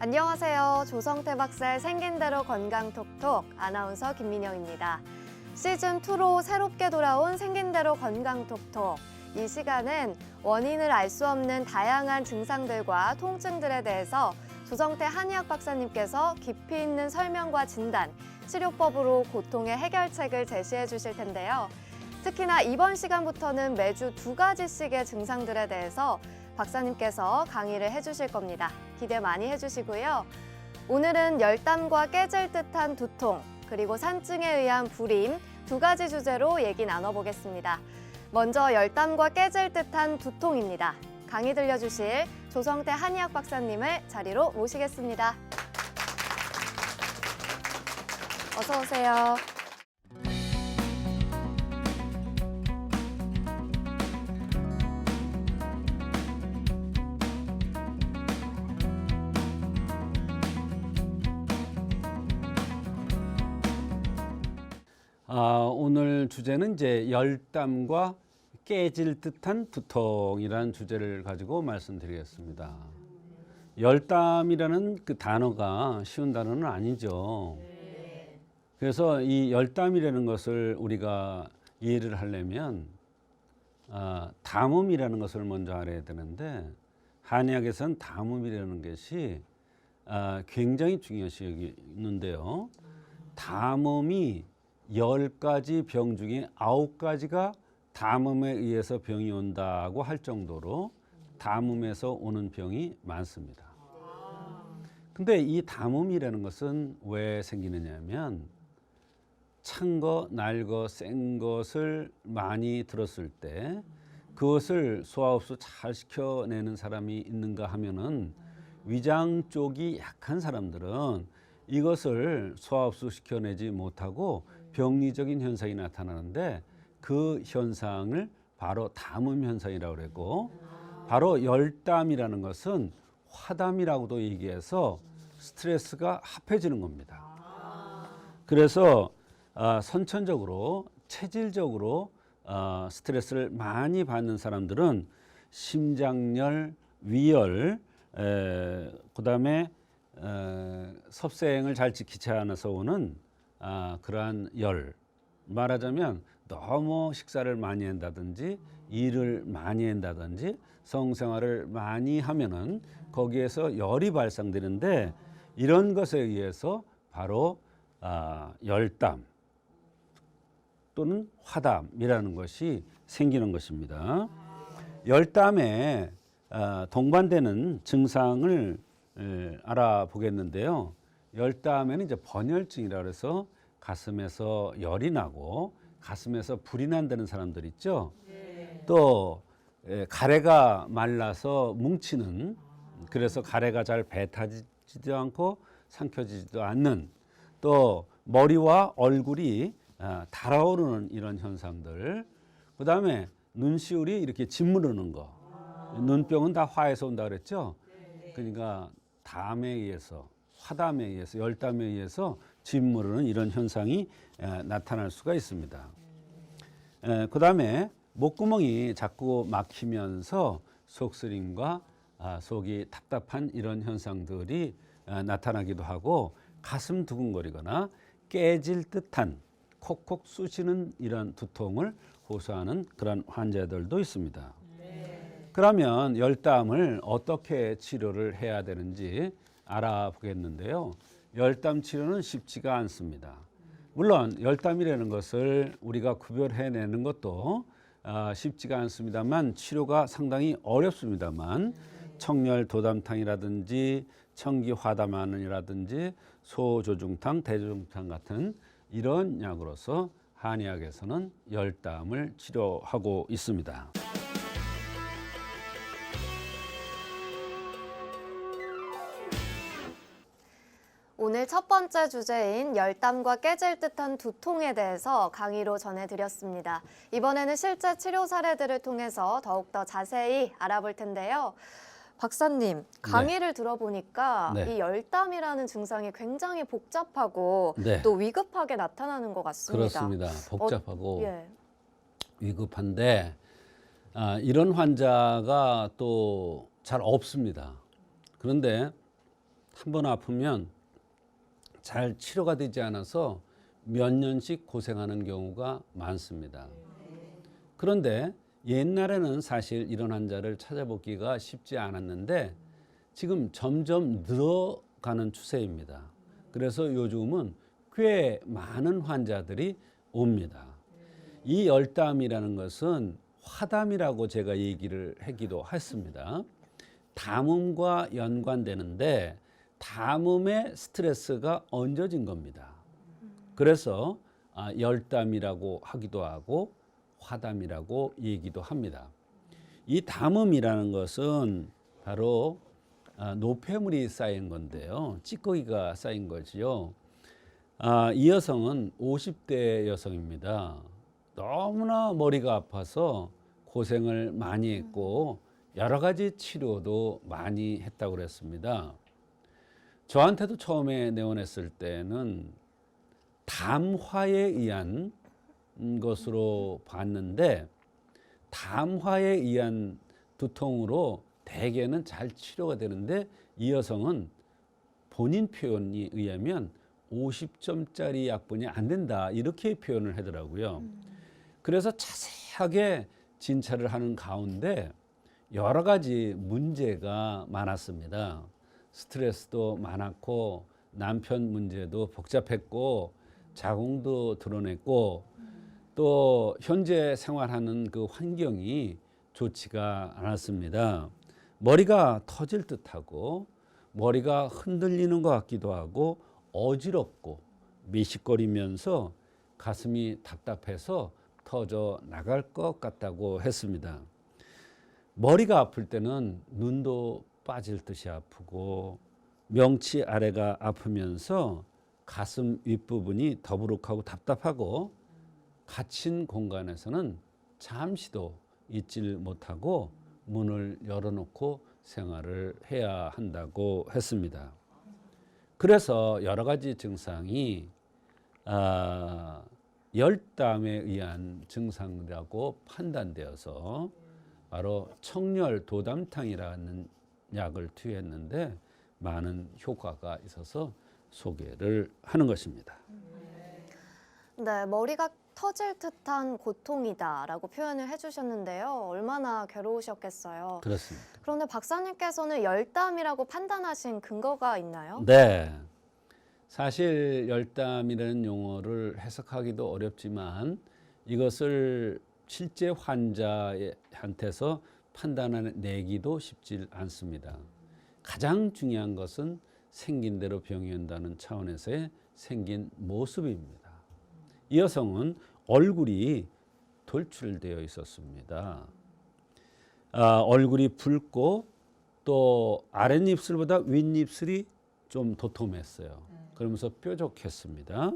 안녕하세요. 조성태 박사의 생긴 대로 건강 톡톡 아나운서 김민영입니다. 시즌2로 새롭게 돌아온 생긴 대로 건강 톡톡. 이 시간은 원인을 알 수 없는 다양한 증상들과 통증들에 대해서 조성태 한의학 박사님께서 깊이 있는 설명과 진단, 치료법으로 고통의 해결책을 제시해 주실 텐데요. 특히나 이번 시간부터는 매주 2가지씩의 증상들에 대해서 박사님께서 강의를 해주실 겁니다. 기대 많이 해주시고요. 오늘은 열땀과 깨질 듯한 두통, 그리고 산증에 의한 불임 2가지 주제로 얘기 나눠보겠습니다. 먼저 열땀과 깨질 듯한 두통입니다. 강의 들려주실 조성태 한의학 박사님을 자리로 모시겠습니다. 어서 오세요. 오늘 주제는 이제 열땀과 깨질 듯한 두통이라는 주제를 가지고 말씀드리겠습니다. 열땀이라는 그 단어가 쉬운 단어는 아니죠. 그래서 이 열땀이라는 것을 우리가 이해를 하려면 담음이라는 것을 먼저 알아야 되는데, 한의학에서는 담음이라는 것이 굉장히 중요시 여기는데요. 담음이 10가지 병 중에 9가지가 담음에 의해서 병이 온다고 할 정도로 담음에서 오는 병이 많습니다. 근데 이 담음이라는 것은 왜 생기느냐 하면, 찬 거, 날 거, 센 것을 많이 들었을 때 그것을 소화흡수 잘 시켜내는 사람이 있는가 하면은, 위장 쪽이 약한 사람들은 이것을 소화흡수 시켜내지 못하고 병리적인 현상이 나타나는데, 그 현상을 바로 담음 현상이라고 그랬고, 바로 열땀이라는 것은 화담이라고도 얘기해서 스트레스가 합해지는 겁니다. 그래서 선천적으로 체질적으로 스트레스를 많이 받는 사람들은 심장열, 위열, 그다음에 섭생을 잘 지키지 않아서 오는 그러한 열, 말하자면 너무 식사를 많이 한다든지 일을 많이 한다든지 성생활을 많이 하면은 거기에서 열이 발생되는데, 이런 것에 의해서 바로 열땀 또는 화담이라는 것이 생기는 것입니다. 열땀에 동반되는 증상을 알아보겠는데요. 열땀에는 이제 번열증이라 해서 가슴에서 열이 나고 가슴에서 불이 난다는 사람들 있죠. 또 가래가 말라서 뭉치는, 그래서 가래가 잘 배타지지도 않고 삼켜지지도 않는, 또 머리와 얼굴이 달아오르는 이런 현상들, 그 다음에 눈시울이 이렇게 짓무르는 거, 눈병은 다 화에서 온다 그랬죠. 그러니까 담에 의해서, 화담에 의해서, 열담에 의해서 짓무르는 이런 현상이 나타날 수가 있습니다. 그 다음에 목구멍이 자꾸 막히면서 속쓰림과 속이 답답한 이런 현상들이 나타나기도 하고, 가슴 두근거리거나 깨질 듯한 콕콕 쑤시는 이런 두통을 호소하는 그런 환자들도 있습니다. 그러면 열땀을 어떻게 치료를 해야 되는지 알아보겠는데요. 열땀 치료는 쉽지가 않습니다. 물론 열땀이라는 것을 우리가 구별해내는 것도 쉽지가 않습니다만, 치료가 상당히 어렵습니다만, 청열 도담탕이라든지 청기화담안이라든지 소조중탕, 대조중탕 같은 이런 약으로서 한의학에서는 열땀을 치료하고 있습니다. 오늘 첫 번째 주제인 열땀과 깨질 듯한 두통에 대해서 강의로 전해드렸습니다. 이번에는 실제 치료 사례들을 통해서 더욱더 자세히 알아볼 텐데요. 박사님, 강의를 들어보니까 이 열땀이라는 증상이 굉장히 복잡하고 또 위급하게 나타나는 것 같습니다. 그렇습니다. 복잡하고 위급한데, 이런 환자가 또 잘 없습니다. 그런데 한 번 아프면 잘 치료가 되지 않아서 몇 년씩 고생하는 경우가 많습니다. 그런데 옛날에는 사실 이런 환자를 찾아보기가 쉽지 않았는데 지금 점점 늘어가는 추세입니다. 그래서 요즘은 꽤 많은 환자들이 옵니다. 이 열담이라는 것은 화담이라고 제가 얘기를 하기도 했습니다. 담음과 연관되는데 담음에 스트레스가 얹어진 겁니다. 그래서 열담이라고 하기도 하고 화담이라고 얘기도 합니다. 이 담음이라는 것은 바로 노폐물이 쌓인 건데요. 찌꺼기가 쌓인 거지요. 이 여성은 50대 여성입니다. 너무나 머리가 아파서 고생을 많이 했고 여러 가지 치료도 많이 했다고 그랬습니다. 저한테도 처음에 내원했을 때는 담화에 의한 것으로 봤는데 담화에 의한 두통으로 대개는 잘 치료가 되는데 이 여성은 본인 표현에 의하면 50점짜리 약분이 안 된다 이렇게 표현을 하더라고요. 그래서 자세하게 진찰을 하는 가운데 여러 가지 문제가 많았습니다. 스트레스도 많았고 남편 문제도 복잡했고 자궁도 드러냈고 또 현재 생활하는 그 환경이 좋지가 않았습니다. 머리가 터질 듯하고 머리가 흔들리는 것 같기도 하고 어지럽고 미식거리면서 가슴이 답답해서 터져 나갈 것 같다고 했습니다. 머리가 아플 때는 눈도 빠질 듯이 아프고 명치 아래가 아프면서 가슴 윗부분이 더부룩하고 답답하고 갇힌 공간에서는 잠시도 있질 못하고 문을 열어놓고 생활을 해야 한다고 했습니다. 그래서 여러 가지 증상이 열담에 의한 증상이라고 판단되어서 바로 청열 도담탕이라는 약을 투여했는데 많은 효과가 있어서 소개를 하는 것입니다. 네, 머리가 터질 듯한 고통이다라고 표현을 해주셨는데요. 얼마나 괴로우셨겠어요. 그렇습니다. 그런데 박사님께서는 열담이라고 판단하신 근거가 있나요? 네. 사실 열담이라는 용어를 해석하기도 어렵지만 이것을 실제 환자한테서 판단해내기도 쉽지 않습니다. 가장 중요한 것은 생긴 대로 병이 온다는 차원에서의 생긴 모습입니다. 이 여성은 얼굴이 돌출되어 있었습니다. 얼굴이 붉고 또 아랫입술보다 윗입술이 좀 도톰했어요. 그러면서 뾰족했습니다.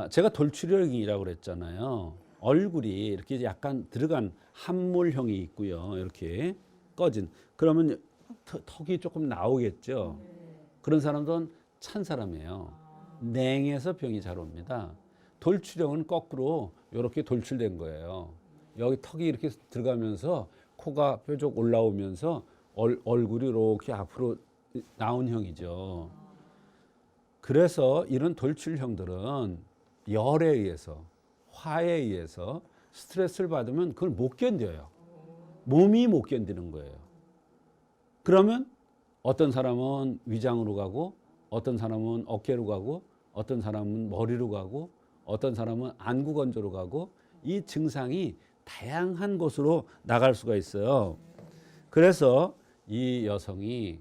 제가 돌출형이라고 그랬잖아요. 얼굴이 이렇게 약간 들어간 함몰형이 있고요. 이렇게 꺼진. 그러면 턱이 조금 나오겠죠. 그런 사람들은 찬 사람이에요. 냉해서 병이 잘 옵니다. 돌출형은 거꾸로 이렇게 돌출된 거예요. 여기 턱이 이렇게 들어가면서 코가 뾰족 올라오면서 얼굴이 이렇게 앞으로 나온 형이죠. 그래서 이런 돌출형들은 열에 의해서 화에 의해서 스트레스를 받으면 그걸 못 견뎌요. 몸이 못 견디는 거예요. 그러면 어떤 사람은 위장으로 가고 어떤 사람은 어깨로 가고 어떤 사람은 머리로 가고 어떤 사람은 안구 건조로 가고 이 증상이 다양한 곳으로 나갈 수가 있어요. 그래서 이 여성이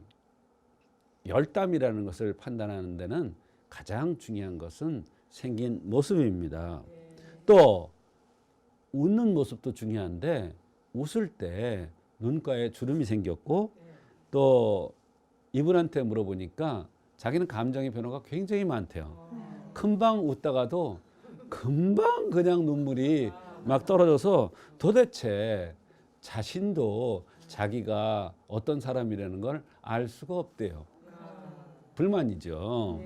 열담이라는 것을 판단하는 데는 가장 중요한 것은 생긴 모습입니다. 또 웃는 모습도 중요한데 웃을 때 눈가에 주름이 생겼고 또 이분한테 물어보니까 자기는 감정의 변화가 굉장히 많대요. 금방 웃다가도 금방 그냥 눈물이 막 떨어져서 도대체 자신도 자기가 어떤 사람이라는 걸 알 수가 없대요. 불만이죠.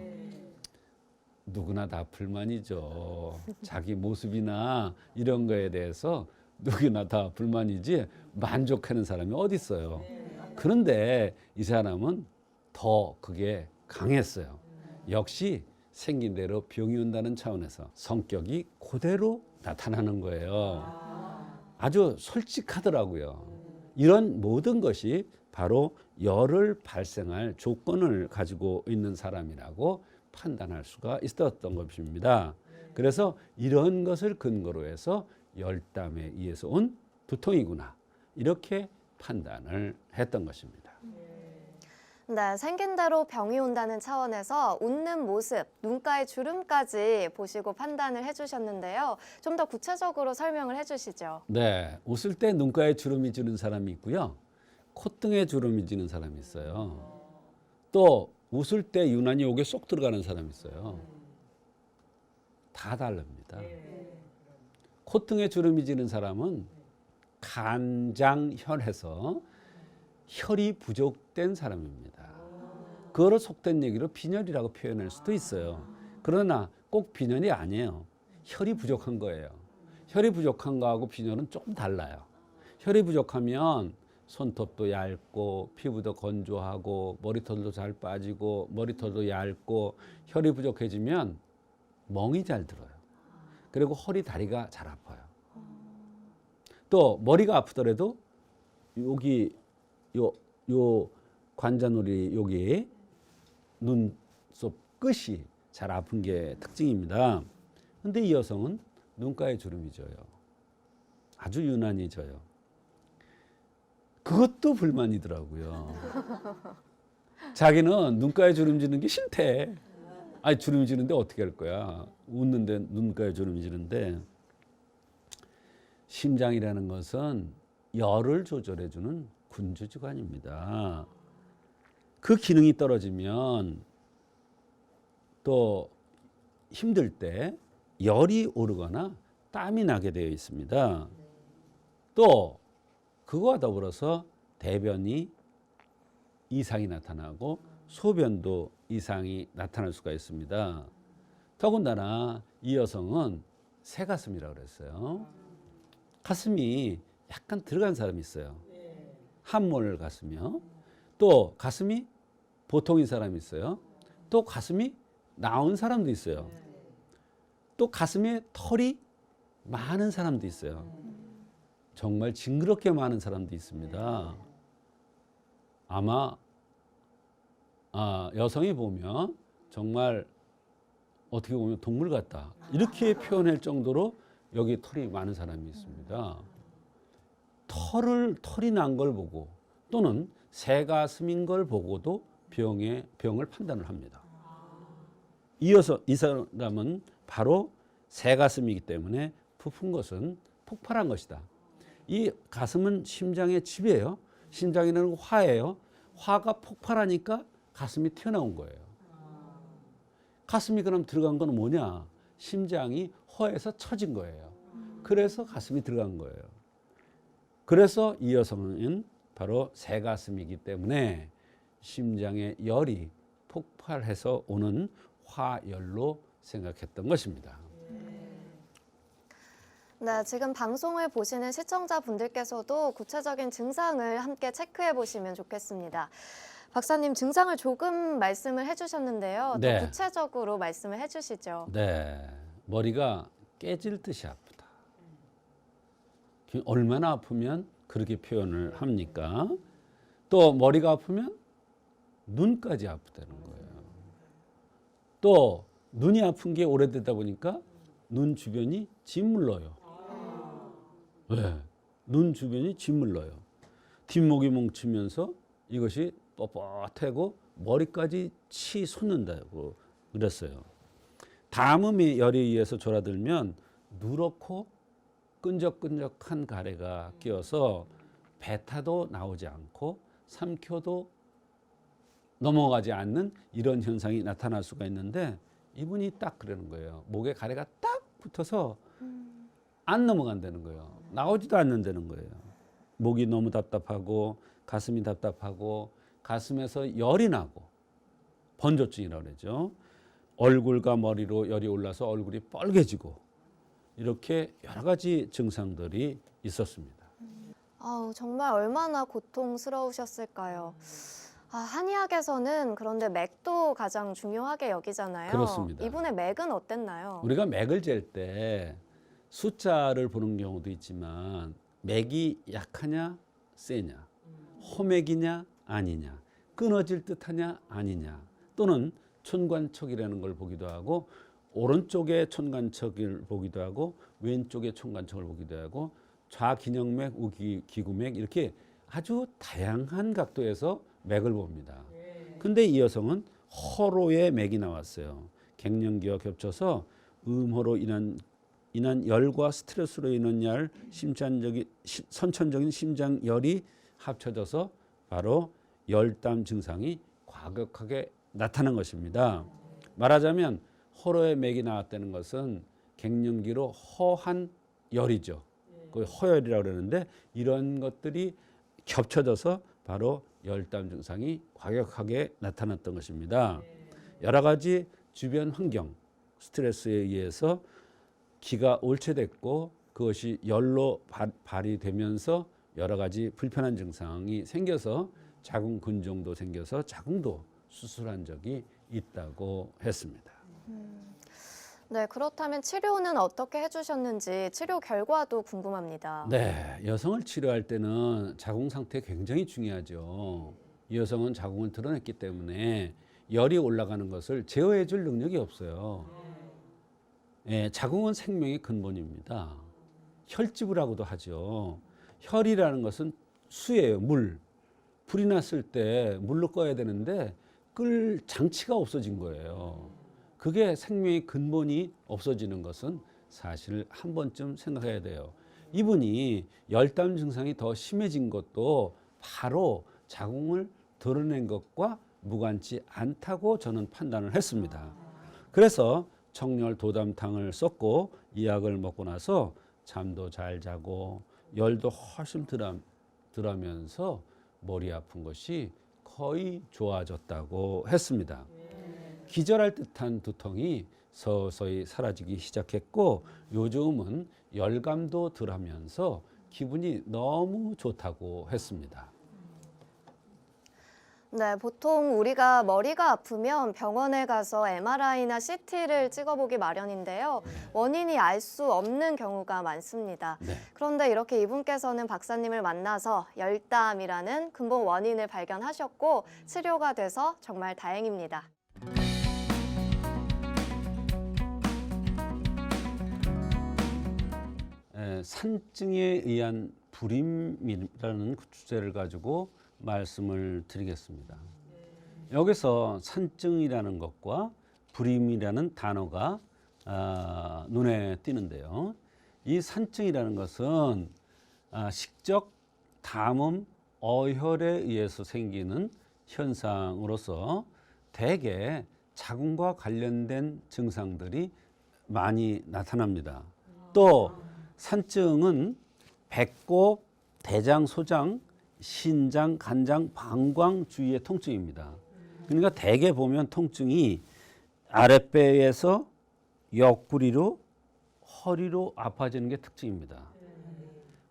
누구나 다 불만이죠. 자기 모습이나 이런 거에 대해서 누구나 다 불만이지 만족하는 사람이 어디 있어요. 그런데 이 사람은 더 그게 강했어요. 역시 생긴 대로 병이 온다는 차원에서 성격이 그대로 나타나는 거예요. 아주 솔직하더라고요. 이런 모든 것이 바로 열을 발생할 조건을 가지고 있는 사람이라고 판단할 수가 있었던 것입니다. 그래서 이런 것을 근거로 해서 열담에 의해서 온 두통이구나, 이렇게 판단을 했던 것입니다. 네, 생긴 대로 병이 온다는 차원에서 웃는 모습, 눈가의 주름까지 보시고 판단을 해주셨는데요. 좀 더 구체적으로 설명을 해주시죠. 네, 웃을 때 눈가에 주름이 지는 사람이 있고요. 콧등에 주름이 지는 사람이 있어요. 또 웃을 때 유난히 욕에 쏙 들어가는 사람이 있어요. 다 다릅니다. 콧등에 주름이 지는 사람은 간장혈해서 혈이 부족된 사람입니다. 그거를 속된 얘기로 빈혈이라고 표현할 수도 있어요. 그러나 꼭 빈혈이 아니에요. 혈이 부족한 거예요. 혈이 부족한 거하고 빈혈은 조금 달라요. 혈이 부족하면 손톱도 얇고 피부도 건조하고 머리털도 잘 빠지고 머리털도 얇고, 혈이 부족해지면 멍이 잘 들어요. 그리고 허리 다리가 잘 아파요. 또 머리가 아프더라도 여기 요 관자놀이 여기 눈썹 끝이 잘 아픈 게 특징입니다. 근데 이 여성은 눈가에 주름이 져요. 아주 유난히 져요. 그것도 불만이더라고요. 자기는 눈가에 주름 지는 게 싫대. 아니, 주름 지는데 어떻게 할 거야? 웃는데 눈가에 주름 지는데. 심장이라는 것은 열을 조절해주는 군주기관입니다. 그 기능이 떨어지면 또 힘들 때 열이 오르거나 땀이 나게 되어 있습니다. 또 그거와 더불어서 대변이 이상이 나타나고 소변도 이상이 나타날 수가 있습니다. 더군다나 이 여성은 새 가슴이라고 그랬어요. 가슴이 약간 들어간 사람이 있어요. 함몰 가슴이요. 또 가슴이 보통인 사람이 있어요. 또 가슴이 나온 사람도 있어요. 또 가슴에 털이 많은 사람도 있어요. 정말 징그럽게 많은 사람도 있습니다. 아마 여성이 보면 정말 어떻게 보면 동물 같다, 이렇게 표현할 정도로 여기 털이 많은 사람이 있습니다. 털이 난 걸 보고 또는 새 가슴인 걸 보고도 병을 판단을 합니다. 이어서 이 사람은 바로 새 가슴이기 때문에 부푼 것은 폭발한 것이다. 이 가슴은 심장의 집이에요. 심장이라는 화예요. 화가 폭발하니까 가슴이 튀어나온 거예요. 가슴이 그럼 들어간 건 뭐냐? 심장이 허에서 처진 거예요. 그래서 가슴이 들어간 거예요. 그래서 이 여성은 바로 새 가슴이기 때문에 심장의 열이 폭발해서 오는 화열로 생각했던 것입니다. 네, 지금 방송을 보시는 시청자분들께서도 구체적인 증상을 함께 체크해 보시면 좋겠습니다. 박사님, 증상을 조금 말씀을 해주셨는데요. 네. 더 구체적으로 말씀을 해주시죠. 네, 머리가 깨질 듯이 아프다. 얼마나 아프면 그렇게 표현을 합니까? 또 머리가 아프면 눈까지 아프다는 거예요. 또 눈이 아픈 게 오래되다 보니까 눈 주변이 짓물러요. 네, 눈 주변이 짓물러요. 뒷목이 뭉치면서 이것이 뻣뻣하고 머리까지 솟는다고 그랬어요. 담음이 열에 의해서 졸아들면 누렇고 끈적끈적한 가래가 끼어서 뱉어도 나오지 않고 삼켜도 넘어가지 않는 이런 현상이 나타날 수가 있는데, 이분이 딱 그러는 거예요. 목에 가래가 딱 붙어서 안 넘어간다는 거예요. 나오지도 않는다는 거예요. 목이 너무 답답하고 가슴이 답답하고 가슴에서 열이 나고, 번조증이라고 그러죠. 얼굴과 머리로 열이 올라서 얼굴이 빨개지고, 이렇게 여러 가지 증상들이 있었습니다. 정말 얼마나 고통스러우셨을까요? 한의학에서는 그런데 맥도 가장 중요하게 여기잖아요. 그렇습니다. 이분의 맥은 어땠나요? 우리가 맥을 잴 때 숫자를 보는 경우도 있지만 맥이 약하냐 세냐, 호맥이냐 아니냐, 끊어질 듯하냐 아니냐, 또는 촌관척이라는 걸 보기도 하고 오른쪽에 촌관척을 보기도 하고 왼쪽에 촌관척을 보기도 하고 좌기녕맥, 우기구맥 이렇게 아주 다양한 각도에서 맥을 봅니다. 근데 이 여성은 허로의 맥이 나왔어요. 갱년기와 겹쳐서 음호로 인한 열과 스트레스로 인한 열, 선천적인 심장열이 합쳐져서 바로 열담 증상이 과격하게 나타난 것입니다. 말하자면 허로의 맥이 나왔다는 것은 갱년기로 허한 열이죠. 그 허열이라고 그러는데 이런 것들이 겹쳐져서 바로 열담 증상이 과격하게 나타났던 것입니다. 여러 가지 주변 환경, 스트레스에 의해서 기가 올체됐고 그것이 열로 발휘되면서 여러 가지 불편한 증상이 생겨서 자궁 근종도 생겨서 자궁도 수술한 적이 있다고 했습니다. 네, 그렇다면 치료는 어떻게 해주셨는지 치료 결과도 궁금합니다. 네, 여성을 치료할 때는 자궁 상태 굉장히 중요하죠. 이 여성은 자궁을 드러냈기 때문에 열이 올라가는 것을 제어해 줄 능력이 없어요. 예, 자궁은 생명의 근본입니다. 혈지부라고도 하죠. 혈이라는 것은 수예요, 물. 불이 났을 때 물로 꺼야 되는데 끌 장치가 없어진 거예요. 그게 생명의 근본이 없어지는 것은 사실 한 번쯤 생각해야 돼요. 이분이 열담 증상이 더 심해진 것도 바로 자궁을 드러낸 것과 무관치 않다고 저는 판단을 했습니다. 그래서 청열 도담탕을 썼고 이 약을 먹고 나서 잠도 잘 자고 열도 훨씬 덜하면서 머리 아픈 것이 거의 좋아졌다고 했습니다. 기절할 듯한 두통이 서서히 사라지기 시작했고 요즘은 열감도 덜하면서 기분이 너무 좋다고 했습니다. 네, 보통 우리가 머리가 아프면 병원에 가서 MRI나 CT를 찍어보기 마련인데요. 원인이 알 수 없는 경우가 많습니다. 네. 그런데 이렇게 이분께서는 박사님을 만나서 열담이라는 근본 원인을 발견하셨고 치료가 돼서 정말 다행입니다. 산증에 의한 불임이라는 주제를 가지고 말씀을 드리겠습니다. 여기서 산증이라는 것과 불임이라는 단어가 눈에 띄는데요. 이 산증이라는 것은 식적, 담음, 어혈에 의해서 생기는 현상으로서 대개 자궁과 관련된 증상들이 많이 나타납니다. 또 산증은 배꼽, 대장, 소장, 신장, 간장, 방광 주위의 통증입니다. 그러니까 대개 보면 통증이 아랫배에서 옆구리로 허리로 아파지는 게 특징입니다.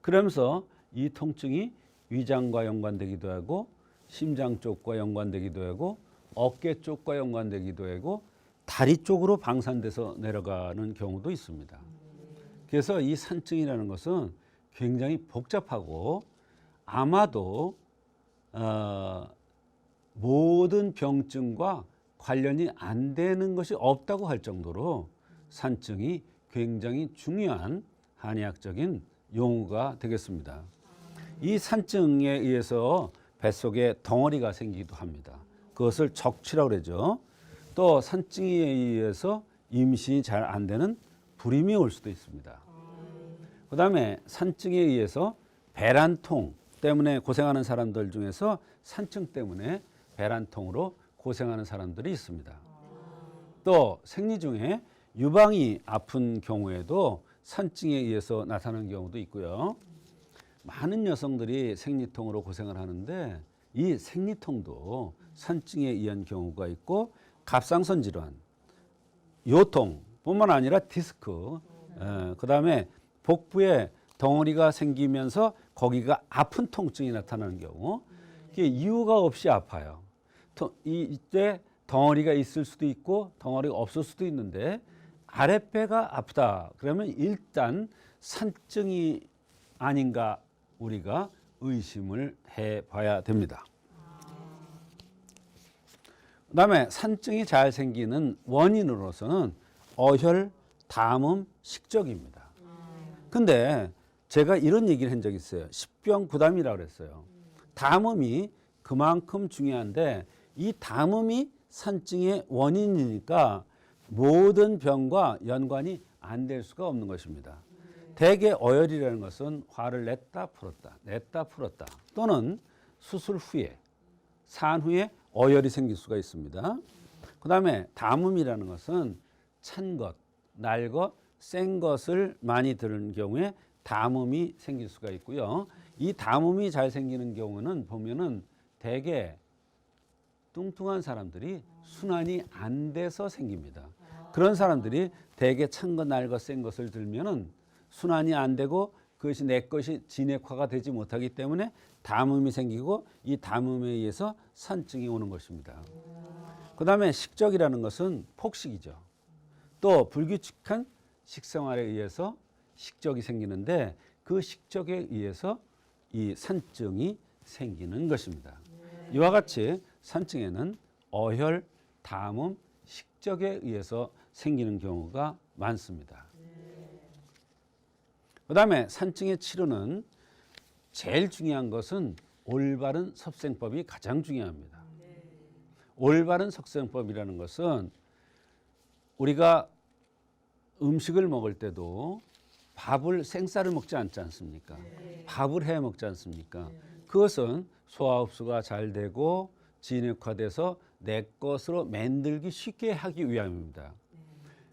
그러면서 이 통증이 위장과 연관되기도 하고 심장 쪽과 연관되기도 하고 어깨 쪽과 연관되기도 하고 다리 쪽으로 방산돼서 내려가는 경우도 있습니다. 그래서 이 산증이라는 것은 굉장히 복잡하고 아마도 모든 병증과 관련이 안 되는 것이 없다고 할 정도로 산증이 굉장히 중요한 한의학적인 용어가 되겠습니다. 이 산증에 의해서 뱃속에 덩어리가 생기기도 합니다. 그것을 적취라고 그러죠. 또 산증에 의해서 임신이 잘 안 되는 불임이 올 수도 있습니다. 그 다음에 산증에 의해서 배란통 때문에 고생하는 사람들 중에서 산증 때문에 배란통으로 고생하는 사람들이 있습니다. 또 생리 중에 유방이 아픈 경우에도 산증에 의해서 나타나는 경우도 있고요. 많은 여성들이 생리통으로 고생을 하는데 이 생리통도 산증에 의한 경우가 있고 갑상선 질환, 요통뿐만 아니라 디스크, 그다음에 복부에 덩어리가 생기면서 거기가 아픈 통증이 나타나는 경우, 이게 이유가 없이 아파요. 이때 덩어리가 있을 수도 있고 덩어리가 없을 수도 있는데 아랫배가 아프다. 그러면 일단 산증이 아닌가 우리가 의심을 해봐야 됩니다. 그다음에 산증이 잘 생기는 원인으로서는 어혈, 담음, 식적입니다. 근데 제가 이런 얘기를 한 적이 있어요. 십병구담이라고 그랬어요. 담음이 그만큼 중요한데 이 담음이 산증의 원인이니까 모든 병과 연관이 안 될 수가 없는 것입니다. 대개 어혈이라는 것은 화를 냈다 풀었다 또는 수술 후에 산 후에 어혈이 생길 수가 있습니다. 그 다음에 담음이라는 것은 찬 것, 날 것, 센 것을 많이 들은 경우에 담음이 생길 수가 있고요. 이 담음이 잘 생기는 경우는 보면은 대개 뚱뚱한 사람들이 순환이 안 돼서 생깁니다. 그런 사람들이 대개 찬 것, 날 것, 센 것을 들면은 순환이 안 되고 그것이 내 것이 진액화가 되지 못하기 때문에 담음이 생기고 이 담음에 의해서 산증이 오는 것입니다. 그 다음에 식적이라는 것은 폭식이죠. 또 불규칙한 식생활에 의해서 식적이 생기는데 그 식적에 의해서 이 산증이 생기는 것입니다. 이와 같이 산증에는 어혈, 담음, 식적에 의해서 생기는 경우가 많습니다. 그 다음에 산증의 치료는 제일 중요한 것은 올바른 섭생법이 가장 중요합니다. 올바른 섭생법이라는 것은 우리가 음식을 먹을 때도 밥을 생쌀을 먹지 않지 않습니까? 밥을 해 먹지 않습니까? 그것은 소화 흡수가 잘 되고 진액화돼서 내 것으로 만들기 쉽게 하기 위함입니다.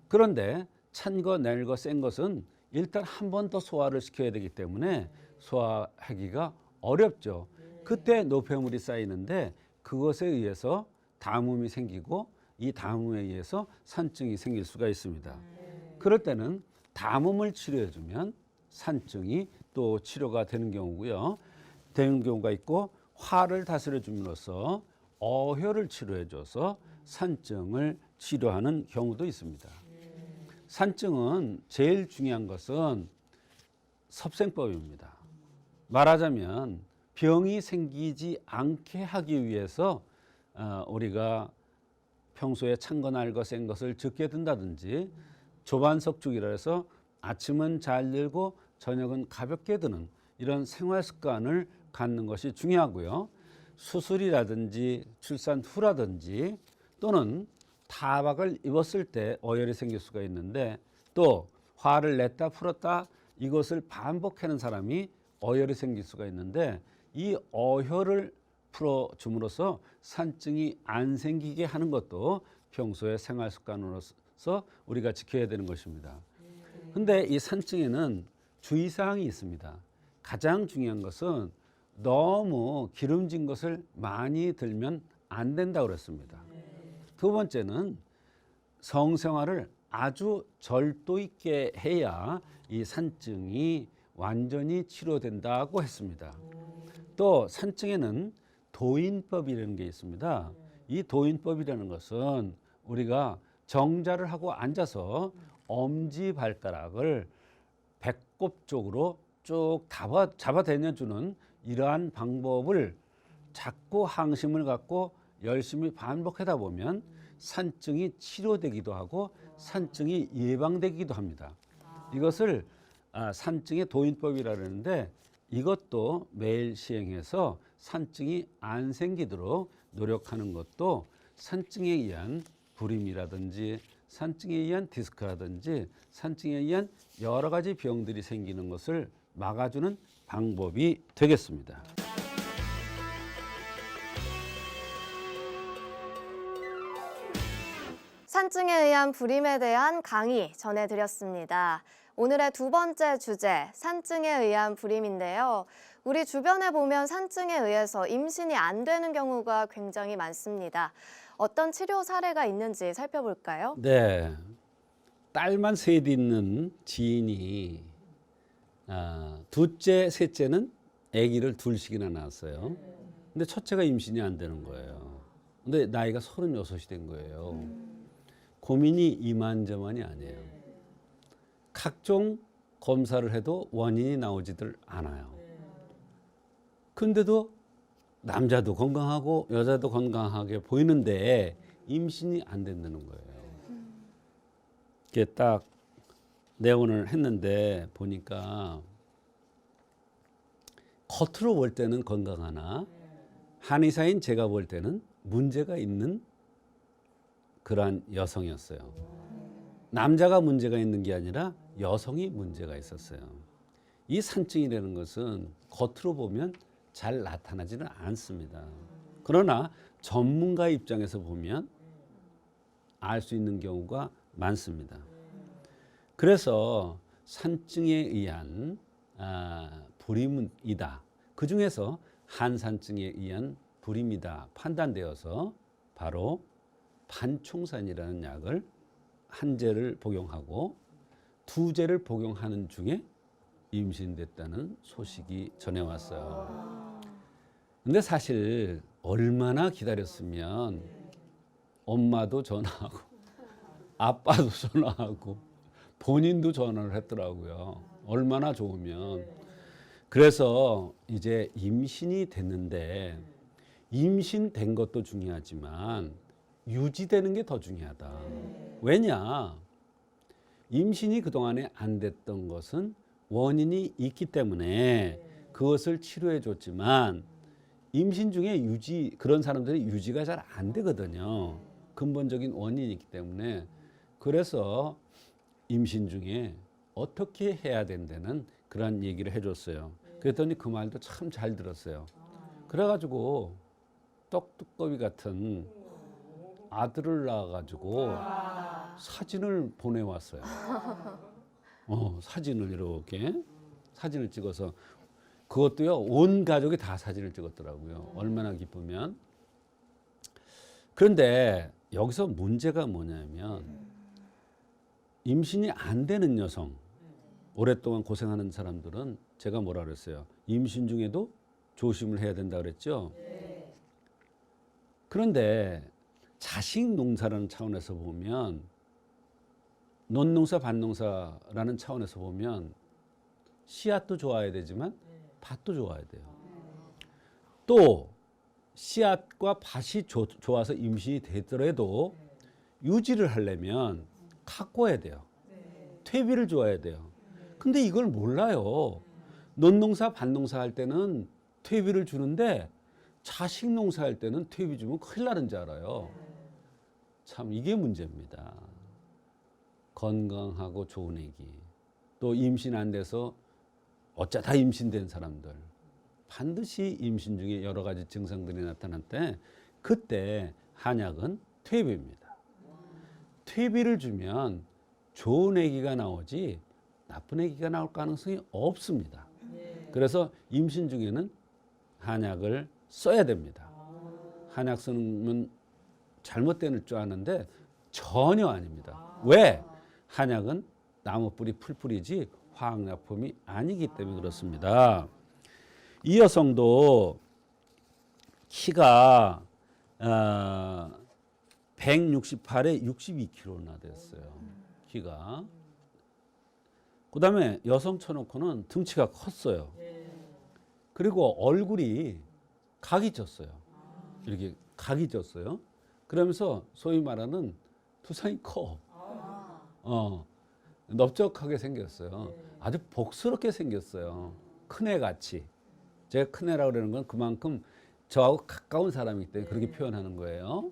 그런데 찬 거, 낼 거, 센 것은 일단 한 번 더 소화를 시켜야 되기 때문에 소화하기가 어렵죠. 그때 노폐물이 쌓이는데 그것에 의해서 담음이 생기고 이 담음에 의해서 산증이 생길 수가 있습니다. 그럴 때는 담음을 치료해주면 산증이 또 치료가 되는 경우가 있고 화를 다스려줌으로써 어혈을 치료해줘서 산증을 치료하는 경우도 있습니다. 산증은 제일 중요한 것은 섭생법입니다. 말하자면 병이 생기지 않게 하기 위해서 우리가 평소에 찬 거, 날 거, 센 것을 적게 든다든지 조반석죽이라 해서 아침은 잘 들고 저녁은 가볍게 드는 이런 생활 습관을 갖는 것이 중요하고요. 수술이라든지 출산 후라든지 또는 타박을 입었을 때 어혈이 생길 수가 있는데 또 화를 냈다 풀었다 이것을 반복하는 사람이 어혈이 생길 수가 있는데 이 어혈을 풀어줌으로써 산증이 안 생기게 하는 것도 평소의 생활 습관으로서 우리가 지켜야 되는 것입니다. 근데 이 산증에는 주의사항이 있습니다. 가장 중요한 것은 너무 기름진 것을 많이 들면 안 된다고 그랬습니다. 두 번째는 성생활을 아주 절도 있게 해야 이 산증이 완전히 치료된다고 했습니다. 또 산증에는 도인법이라는 게 있습니다. 이 도인법이라는 것은 우리가 정자를 하고 앉아서 엄지발가락을 배꼽 쪽으로 쭉 잡아당겨주는 이러한 방법을 자꾸 항심을 갖고 열심히 반복하다 보면 산증이 치료되기도 하고 산증이 예방되기도 합니다. 이것을 산증의 도인법이라 그러는데 이것도 매일 시행해서 산증이 안 생기도록 노력하는 것도 산증에 의한 불임이라든지 산증에 의한 디스크라든지 산증에 의한 여러 가지 병들이 생기는 것을 막아주는 방법이 되겠습니다. 산증에 의한 불임에 대한 강의 전해드렸습니다. 오늘의 두 번째 주제, 산증에 의한 불임인데요. 우리 주변에 보면 산증에 의해서 임신이 안 되는 경우가 굉장히 많습니다. 어떤 치료 사례가 있는지 살펴볼까요? 네, 딸만 셋 있는 지인이 둘째, 셋째는 아기를 둘씩이나 낳았어요. 근데 첫째가 임신이 안 되는 거예요. 근데 나이가 36이 된 거예요. 고민이 이만저만이 아니에요. 각종 검사를 해도 원인이 나오지들 않아요. 근데도 남자도 건강하고 여자도 건강하게 보이는데 임신이 안 된다는 거예요. 이게 딱 내원을 했는데 보니까 겉으로 볼 때는 건강하나 한의사인 제가 볼 때는 문제가 있는 그러한 여성이었어요. 남자가 문제가 있는 게 아니라 여성이 문제가 있었어요. 이 산증이라는 것은 겉으로 보면 잘 나타나지는 않습니다. 그러나 전문가 입장에서 보면 알 수 있는 경우가 많습니다. 그래서 산증에 의한 불임이다. 그 중에서 한산증에 의한 불임이다 판단되어서 바로 반총산이라는 약을 한 제를 복용하고 두 제를 복용하는 중에 임신됐다는 소식이 전해왔어요. 근데 사실 얼마나 기다렸으면 엄마도 전화하고 아빠도 전화하고 본인도 전화를 했더라고요. 얼마나 좋으면. 그래서 이제 임신이 됐는데 임신된 것도 중요하지만 유지되는 게 더 중요하다. 왜냐? 임신이 그동안에 안 됐던 것은 원인이 있기 때문에 그것을 치료해 줬지만 임신 중에 그런 사람들이 유지가 잘 안 되거든요. 근본적인 원인이 있기 때문에. 그래서 임신 중에 어떻게 해야 된다는 그런 얘기를 해줬어요. 그랬더니 그 말도 참 잘 들었어요. 그래가지고 떡두꺼비 같은 아들을 낳아가지고 사진을 보내왔어요. 사진을 이렇게 사진을 찍어서 그것도요 온 가족이 다 사진을 찍었더라고요. 얼마나 기쁘면. 그런데 여기서 문제가 뭐냐면 임신이 안 되는 여성, 오랫동안 고생하는 사람들은 제가 뭐라 그랬어요? 임신 중에도 조심을 해야 된다 그랬죠? 그런데 자식 농사라는 차원에서 보면 논농사 밭농사라는 차원에서 보면 씨앗도 좋아야 되지만 밭도 좋아야 돼요. 또 씨앗과 밭이 좋아서 임신이 되더라도 유지를 하려면 가꿔야 돼요. 퇴비를 줘야 돼요. 근데 이걸 몰라요. 논농사 밭농사 할 때는 퇴비를 주는데 자식 농사할 때는 퇴비 주면 큰일 나는 줄 알아요. 참 이게 문제입니다. 건강하고 좋은 애기, 또 임신 안 돼서 어쩌다 임신된 사람들, 반드시 임신 중에 여러 가지 증상들이 나타날 때 그때 한약은 퇴비입니다. 퇴비를 주면 좋은 애기가 나오지 나쁜 애기가 나올 가능성이 없습니다. 그래서 임신 중에는 한약을 써야 됩니다. 한약 쓰면 잘못된 줄 아는데 전혀 아닙니다. 왜? 한약은 나무뿌리 풀뿌리지 화학약품이 아니기 때문에 그렇습니다. 이 여성도 키가 168에 62kg나 됐어요. 키가. 그 다음에 여성 쳐놓고는 등치가 컸어요. 그리고 얼굴이 각이 졌어요. 이렇게 각이 졌어요. 그러면서 소위 말하는 두상이 커. 넓적하게 생겼어요. 아주 복스럽게 생겼어요. 큰애 같이. 제가 큰애라고 그러는 건 그만큼 저하고 가까운 사람이기 때문에 그렇게 표현하는 거예요.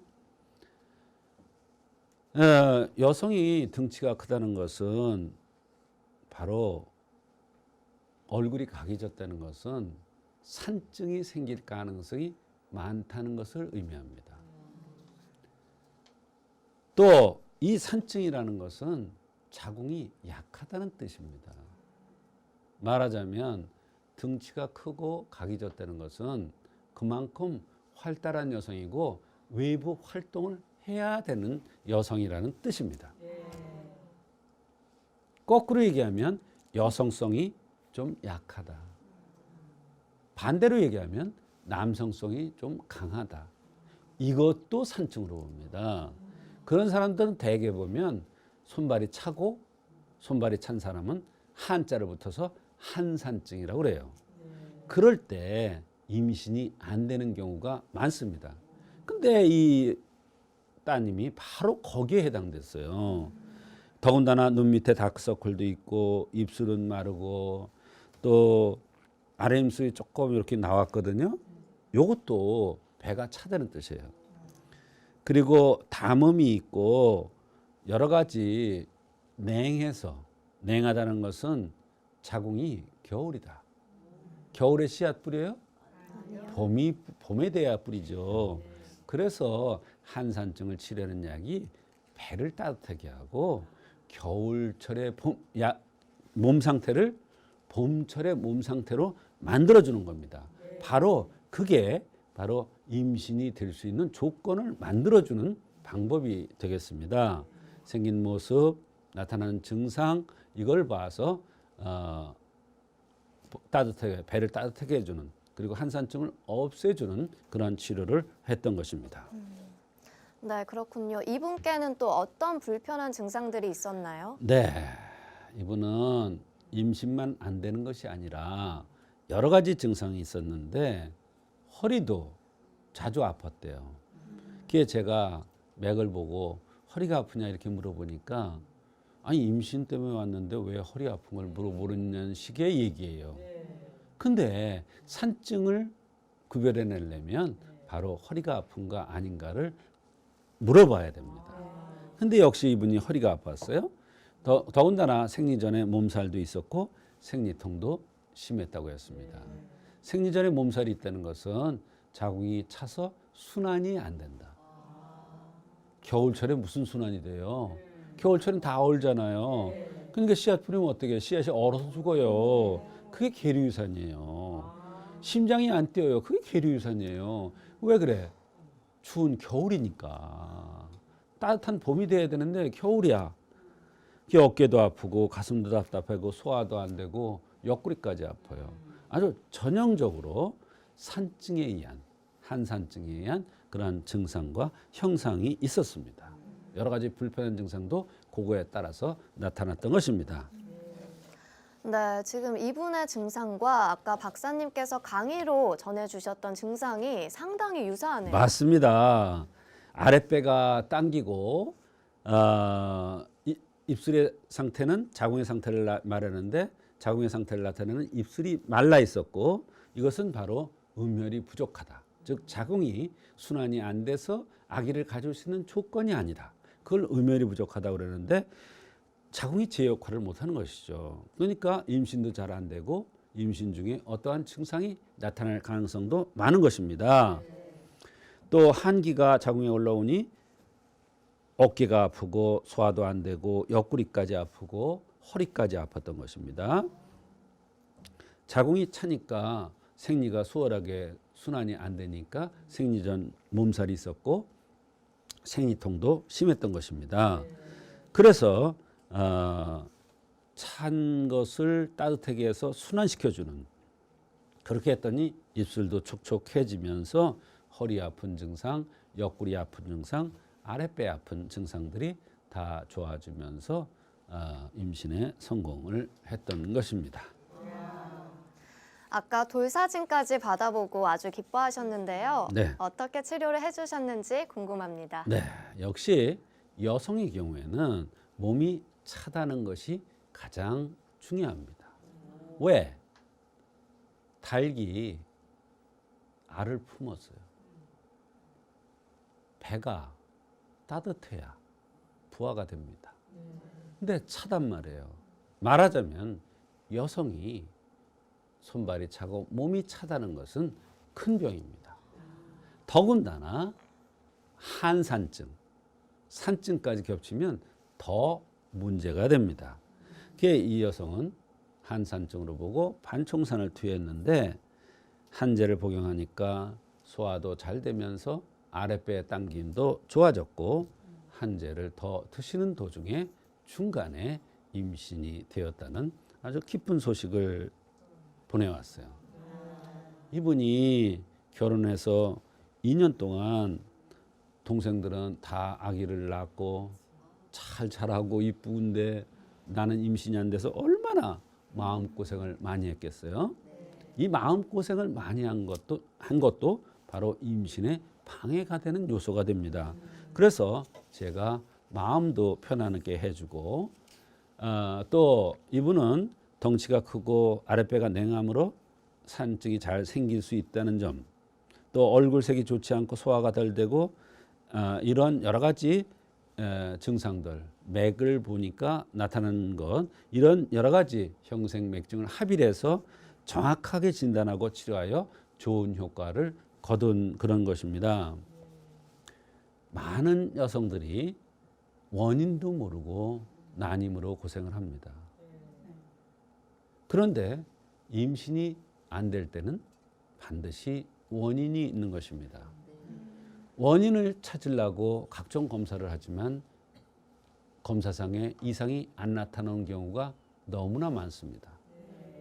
여성이 등치가 크다는 것은 바로 얼굴이 각이 졌다는 것은 산증이 생길 가능성이 많다는 것을 의미합니다. 또 이 산증이라는 것은 자궁이 약하다는 뜻입니다. 말하자면 등치가 크고 각이 졌다는 것은 그만큼 활달한 여성이고 외부 활동을 해야 되는 여성이라는 뜻입니다. 거꾸로 얘기하면 여성성이 좀 약하다. 반대로 얘기하면 남성성이 좀 강하다. 이것도 산증으로 봅니다. 그런 사람들은 대개 보면 손발이 차고 손발이 찬 사람은 한자를 붙어서 한산증이라고 그래요. 그럴 때 임신이 안 되는 경우가 많습니다. 근데 이 따님이 바로 거기에 해당됐어요. 더군다나 눈 밑에 다크서클도 있고 입술은 마르고 또 아래 입술이 조금 이렇게 나왔거든요. 요것도 배가 차다는 뜻이에요. 그리고 담음이 있고 여러 가지 냉해서, 냉하다는 것은 자궁이 겨울이다. 겨울에 씨앗 뿌려요? 봄에 돼야 뿌리죠. 그래서 한산증을 치료하는 약이 배를 따뜻하게 하고 겨울철의 몸 상태를 봄철의 몸 상태로 만들어주는 겁니다. 바로 그게 바로 임신이 될 수 있는 조건을 만들어주는 방법이 되겠습니다. 생긴 모습, 나타나는 증상 이걸 봐서 따뜻하게 배를 따뜻하게 해주는 그리고 한산증을 없애주는 그런 치료를 했던 것입니다. 네, 그렇군요. 이분께는 또 어떤 불편한 증상들이 있었나요? 네, 이분은 임신만 안 되는 것이 아니라 여러 가지 증상이 있었는데 허리도 자주 아팠대요. 그게 제가 맥을 보고 허리가 아프냐 이렇게 물어보니까 아니 임신 때문에 왔는데 왜 허리 아픈 걸 물어보는 식의 얘기예요. 근데 산증을 구별해내려면 바로 허리가 아픈가 아닌가를 물어봐야 됩니다. 근데 역시 이분이 허리가 아팠어요. 더군다나 생리 전에 몸살도 있었고 생리통도 심했다고 했습니다. 생리 전에 몸살이 있다는 것은 자궁이 차서 순환이 안 된다. 겨울철에 무슨 순환이 돼요? 겨울철엔 다 얼잖아요. 그러니까 씨앗 뿌리면 어떻게 해요? 씨앗이 얼어서 죽어요. 그게 계류유산이에요. 심장이 안 뛰어요. 그게 계류유산이에요. 왜 그래? 추운 겨울이니까. 따뜻한 봄이 돼야 되는데 겨울이야. 어깨도 아프고 가슴도 답답하고 소화도 안 되고 옆구리까지 아파요. 아주 전형적으로 산증에 의한 한산증에 의한 그러한 증상과 형상이 있었습니다. 여러 가지 불편한 증상도 그거에 따라서 나타났던 것입니다. 네, 지금 이분의 증상과 아까 박사님께서 강의로 전해주셨던 증상이 상당히 유사하네요. 맞습니다. 아랫배가 당기고 입술의 상태는 자궁의 상태를 말하는데 자궁의 상태를 나타내는 입술이 말라 있었고 이것은 바로 음혈이 부족하다. 즉 자궁이 순환이 안 돼서 아기를 가질 수 있는 조건이 아니다. 그걸 음혈이 부족하다고 그러는데 자궁이 제 역할을 못하는 것이죠. 그러니까 임신도 잘 안 되고 임신 중에 어떠한 증상이 나타날 가능성도 많은 것입니다. 또 한기가 자궁에 올라오니 어깨가 아프고 소화도 안 되고 옆구리까지 아프고 허리까지 아팠던 것입니다. 자궁이 차니까 생리가 수월하게 순환이 안 되니까 생리 전 몸살이 있었고 생리통도 심했던 것입니다. 그래서 찬 것을 따뜻하게 해서 순환시켜주는 그렇게 했더니 입술도 촉촉해지면서 허리 아픈 증상, 옆구리 아픈 증상, 아랫배 아픈 증상들이 다 좋아지면서 임신에 성공을 했던 것입니다. 아까 돌사진까지 받아보고 아주 기뻐하셨는데요. 네. 어떻게 치료를 해주셨는지 궁금합니다. 네, 역시 여성의 경우에는 몸이 차다는 것이 가장 중요합니다. 왜? 닭이 알을 품었어요. 배가 따뜻해야 부화가 됩니다. 근데 차단 말이에요. 말하자면 여성이 손발이 차고 몸이 차다는 것은 큰 병입니다. 더군다나 한산증, 산증까지 겹치면 더 문제가 됩니다. 그게 이 여성은 한산증으로 보고 반총산을 투여했는데 한제를 복용하니까 소화도 잘 되면서 아랫배의 당김도 좋아졌고 한제를 더 드시는 도중에 중간에 임신이 되었다는 아주 기쁜 소식을 보내왔어요. 이분이 결혼해서 2년 동안 동생들은 다 아기를 낳고 잘 자라고 이쁘은데 나는 임신이 안 돼서 얼마나 마음고생을 많이 했겠어요. 이 마음고생을 많이 한 것도 바로 임신에 방해가 되는 요소가 됩니다. 그래서 제가 마음도 편안하게 해주고 또 이분은 덩치가 크고 아랫배가 냉함으로 산증이 잘 생길 수 있다는 점, 또 얼굴색이 좋지 않고 소화가 덜 되고 이런 여러 가지 증상들, 맥을 보니까 나타나는 것, 이런 여러 가지 형생맥증을 합의해서 정확하게 진단하고 치료하여 좋은 효과를 거둔 그런 것입니다. 많은 여성들이 원인도 모르고 난임으로 고생을 합니다. 그런데 임신이 안 될 때는 반드시 원인이 있는 것입니다. 원인을 찾으려고 각종 검사를 하지만 검사상에 이상이 안 나타나는 경우가 너무나 많습니다.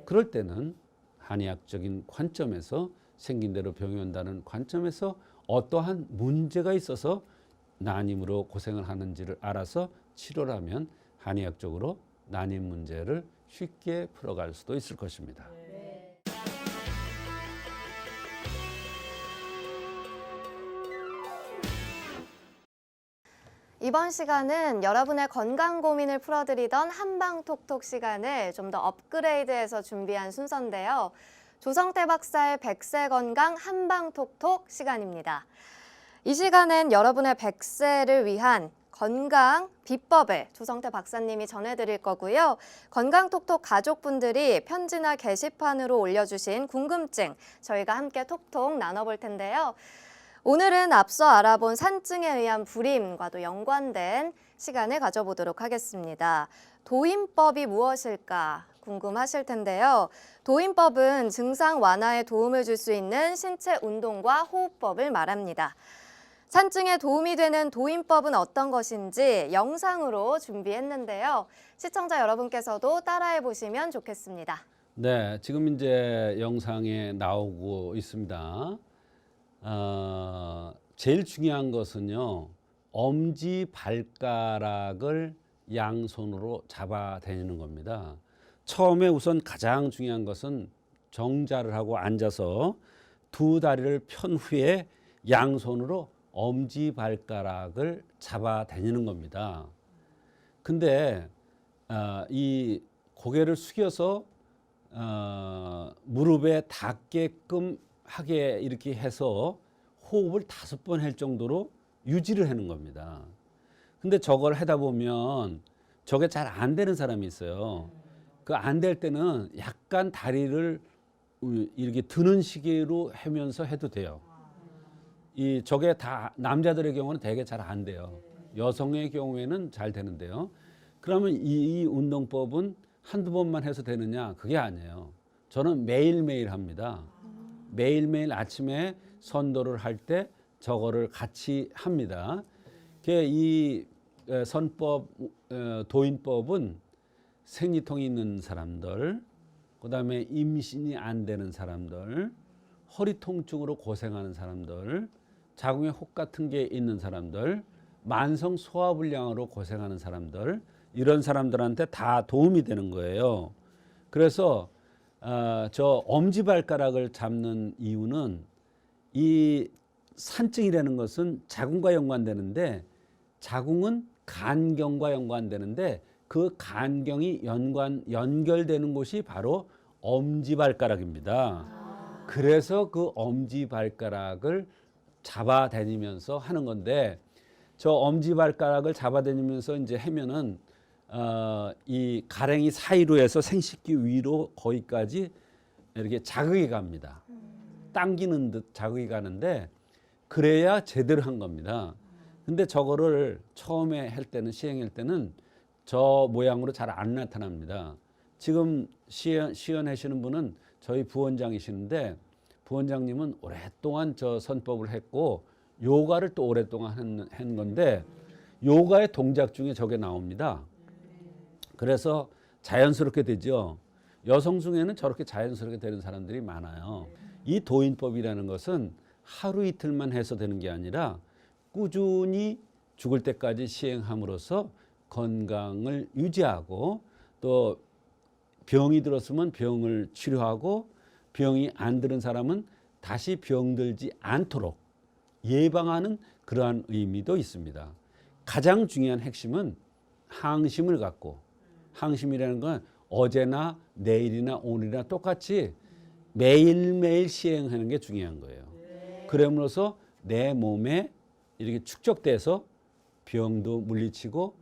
그럴 때는 한의학적인 관점에서 생긴 대로 병이 온다는 관점에서 어떠한 문제가 있어서 난임으로 고생을 하는지를 알아서 치료를 하면 한의학적으로 난임 문제를 쉽게 풀어갈 수도 있을 것입니다. 이번 시간은 여러분의 건강 고민을 풀어드리던 한방톡톡 시간을 좀 더 업그레이드해서 준비한 순서인데요. 조성태 박사의 100세 건강 한방톡톡 시간입니다. 이 시간엔 여러분의 100세를 위한 건강 비법을 조성태 박사님이 전해드릴 거고요. 건강톡톡 가족분들이 편지나 게시판으로 올려주신 궁금증 저희가 함께 톡톡 나눠볼 텐데요. 오늘은 앞서 알아본 산증에 의한 불임과도 연관된 시간을 가져보도록 하겠습니다. 도인법이 무엇일까 궁금하실 텐데요. 도인법은 증상 완화에 도움을 줄 수 있는 신체 운동과 호흡법을 말합니다. 산증에 도움이 되는 도인법은 어떤 것인지 영상으로 준비했는데요. 시청자 여러분께서도 따라해 보시면 좋겠습니다. 네, 지금 이제 영상에 나오고 있습니다. 제일 중요한 것은요, 엄지 발가락을 양손으로 잡아 다니는 겁니다. 처음에 우선 가장 중요한 것은 정자를 하고 앉아서 두 다리를 편 후에 양손으로 엄지 발가락을 잡아 다니는 겁니다. 근데 이 고개를 숙여서 무릎에 닿게끔 하게 이렇게 해서 호흡을 5번 할 정도로 유지를 하는 겁니다. 근데 저걸 하다 보면 저게 잘 안 되는 사람이 있어요. 그 안 될 때는 약간 다리를 이렇게 드는 식으로 하면서 해도 돼요. 저게 다 남자들의 경우는 되게 잘 안 돼요. 여성의 경우에는 잘 되는데요. 그러면 이 운동법은 한두 번만 해서 되느냐? 그게 아니에요. 저는 매일매일 합니다. 매일매일 아침에 선도를 할 때 저거를 같이 합니다. 이 선법, 도인법은 생리통이 있는 사람들, 그다음에 임신이 안 되는 사람들, 허리 통증으로 고생하는 사람들, 자궁에 혹 같은 게 있는 사람들, 만성 소화불량으로 고생하는 사람들, 이런 사람들한테 다 도움이 되는 거예요. 그래서 저 엄지발가락을 잡는 이유는 이 산증이라는 것은 자궁과 연관되는데 자궁은 간경과 연관되는데 그 간경이 연결되는 곳이 바로 엄지발가락입니다. 그래서 그 엄지발가락을 잡아다니면서 하는 건데 저 엄지발가락을 잡아다니면서 이제 하면은 이 가랭이 사이로 해서 생식기 위로 거기까지 이렇게 자극이 갑니다. 당기는 듯 자극이 가는데 그래야 제대로 한 겁니다. 근데 저거를 처음에 할 때는 시행할 때는 저 모양으로 잘 안 나타납니다. 지금 시연하시는 분은 저희 부원장이시는데 부원장님은 오랫동안 저 선법을 했고 요가를 또 오랫동안 한 건데 요가의 동작 중에 저게 나옵니다. 그래서 자연스럽게 되죠. 여성 중에는 저렇게 자연스럽게 되는 사람들이 많아요. 이 도인법이라는 것은 하루 이틀만 해서 되는 게 아니라 꾸준히 죽을 때까지 시행함으로써 건강을 유지하고 또 병이 들었으면 병을 치료하고 병이 안 들은 사람은 다시 병들지 않도록 예방하는 그러한 의미도 있습니다. 가장 중요한 핵심은 항심을 갖고, 항심이라는 건 어제나 내일이나 오늘이나 똑같이 매일매일 시행하는 게 중요한 거예요. 그럼으로써 내 몸에 이렇게 축적돼서 병도 물리치고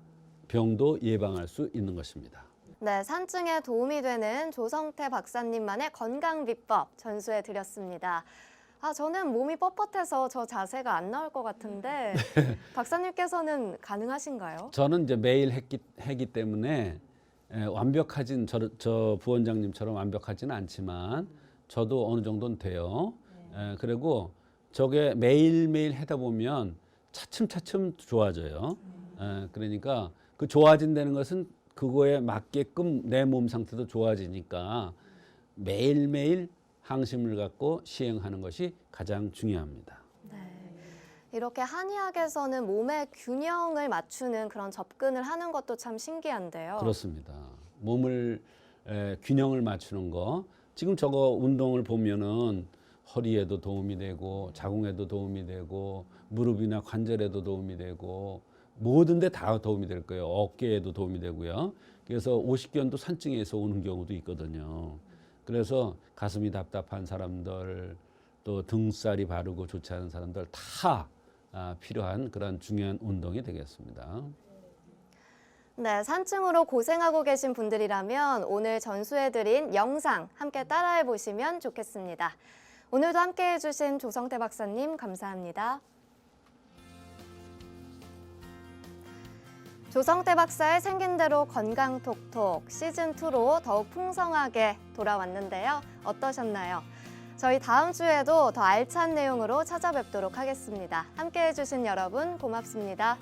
병도 예방할 수 있는 것입니다. 네, 산증에 도움이 되는 조성태 박사님만의 건강 비법 전수해 드렸습니다. 저는 몸이 뻣뻣해서 저 자세가 안 나올 것 같은데 박사님께서는 가능하신가요? 저는 이제 매일 했기 때문에 완벽하진 저 부원장님처럼 완벽하지는 않지만 저도 어느 정도는 돼요. 그리고 저게 매일매일 하다 보면 차츰차츰 좋아져요. 그러니까 그 좋아진다는 것은 그거에 맞게끔 내 몸 상태도 좋아지니까 매일매일 항심을 갖고 시행하는 것이 가장 중요합니다. 네. 이렇게 한의학에서는 몸의 균형을 맞추는 그런 접근을 하는 것도 참 신기한데요. 그렇습니다. 몸을 균형을 맞추는 거. 지금 저거 운동을 보면은 허리에도 도움이 되고 자궁에도 도움이 되고 무릎이나 관절에도 도움이 되고 모든 데 다 도움이 될 거예요. 어깨에도 도움이 되고요. 그래서 오십견도 산증에서 오는 경우도 있거든요. 그래서 가슴이 답답한 사람들 또 등살이 바르고 좋지 않은 사람들 다 필요한 그런 중요한 운동이 되겠습니다. 네, 산증으로 고생하고 계신 분들이라면 오늘 전수해드린 영상 함께 따라해 보시면 좋겠습니다. 오늘도 함께 해주신 조성태 박사님 감사합니다. 조성태 박사의 생긴 대로 건강 톡톡 시즌2로 더욱 풍성하게 돌아왔는데요. 어떠셨나요? 저희 다음 주에도 더 알찬 내용으로 찾아뵙도록 하겠습니다. 함께 해주신 여러분 고맙습니다.